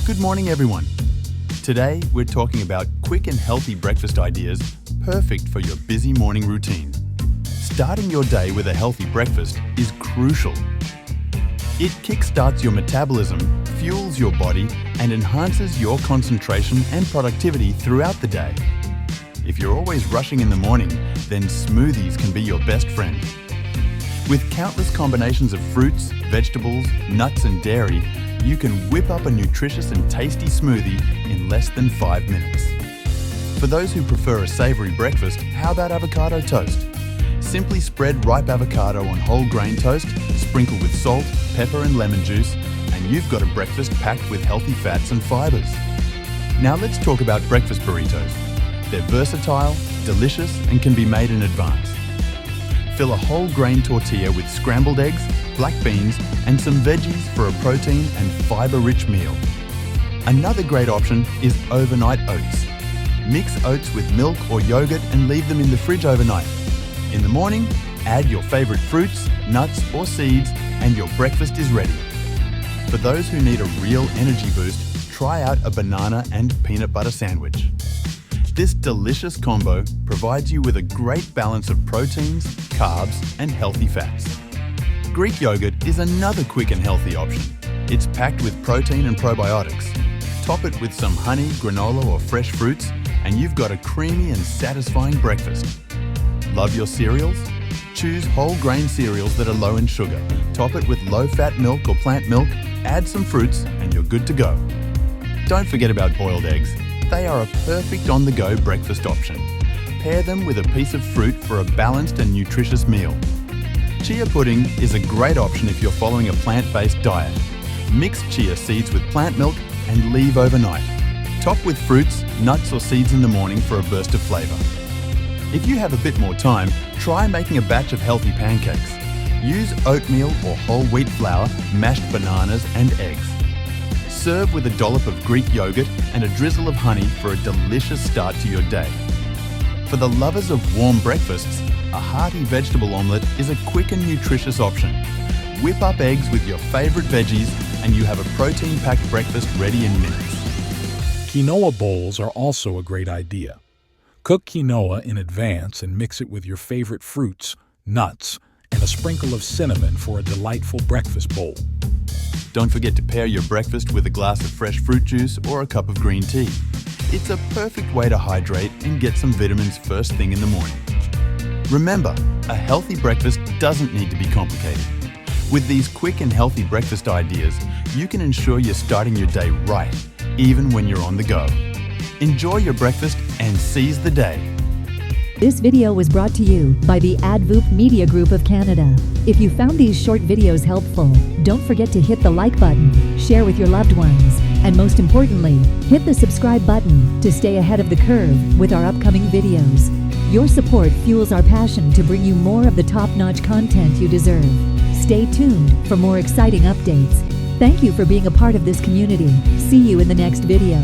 Good morning, everyone. Today, we're talking about quick and healthy breakfast ideas perfect for your busy morning routine. Starting your day with a healthy breakfast is crucial. It kickstarts your metabolism, fuels your body, and enhances your concentration and productivity throughout the day. If you're always rushing in the morning, then smoothies can be your best friend. With countless combinations of fruits, vegetables, nuts, and dairy, you can whip up a nutritious and tasty smoothie in less than 5 minutes. For those who prefer a savoury breakfast, how about avocado toast? Simply spread ripe avocado on whole grain toast, sprinkle with salt, pepper and lemon juice, and you've got a breakfast packed with healthy fats and fibres. Now let's talk about breakfast burritos. They're versatile, delicious, and can be made in advance. Fill a whole grain tortilla with scrambled eggs, black beans, and some veggies for a protein and fibre-rich meal. Another great option is overnight oats. Mix oats with milk or yogurt and leave them in the fridge overnight. In the morning, add your favourite fruits, nuts or seeds and your breakfast is ready. For those who need a real energy boost, try out a banana and peanut butter sandwich. This delicious combo provides you with a great balance of proteins, carbs and healthy fats. Greek yogurt is another quick and healthy option. It's packed with protein and probiotics. Top it with some honey, granola or fresh fruits and you've got a creamy and satisfying breakfast. Love your cereals? Choose whole grain cereals that are low in sugar. Top it with low-fat milk or plant milk, add some fruits and you're good to go. Don't forget about boiled eggs. They are a perfect on-the-go breakfast option. Pair them with a piece of fruit for a balanced and nutritious meal. Chia pudding is a great option if you're following a plant-based diet. Mix chia seeds with plant milk and leave overnight. Top with fruits, nuts or seeds in the morning for a burst of flavour. If you have a bit more time, try making a batch of healthy pancakes. Use oatmeal or whole wheat flour, mashed bananas and eggs. Serve with a dollop of Greek yogurt and a drizzle of honey for a delicious start to your day. For the lovers of warm breakfasts, a hearty vegetable omelette is a quick and nutritious option. Whip up eggs with your favourite veggies and you have a protein-packed breakfast ready in minutes. Quinoa bowls are also a great idea. Cook quinoa in advance and mix it with your favorite fruits, nuts, and a sprinkle of cinnamon for a delightful breakfast bowl. Don't forget to pair your breakfast with a glass of fresh fruit juice or a cup of green tea. It's a perfect way to hydrate and get some vitamins first thing in the morning. Remember, a healthy breakfast doesn't need to be complicated. With these quick and healthy breakfast ideas, you can ensure you're starting your day right, even when you're on the go. Enjoy your breakfast and seize the day. This video was brought to you by the Advoop Media Group of Canada. If you found these short videos helpful, don't forget to hit the like button, share with your loved ones, and most importantly, hit the subscribe button to stay ahead of the curve with our upcoming videos. Your support fuels our passion to bring you more of the top-notch content you deserve. Stay tuned for more exciting updates. Thank you for being a part of this community. See you in the next video.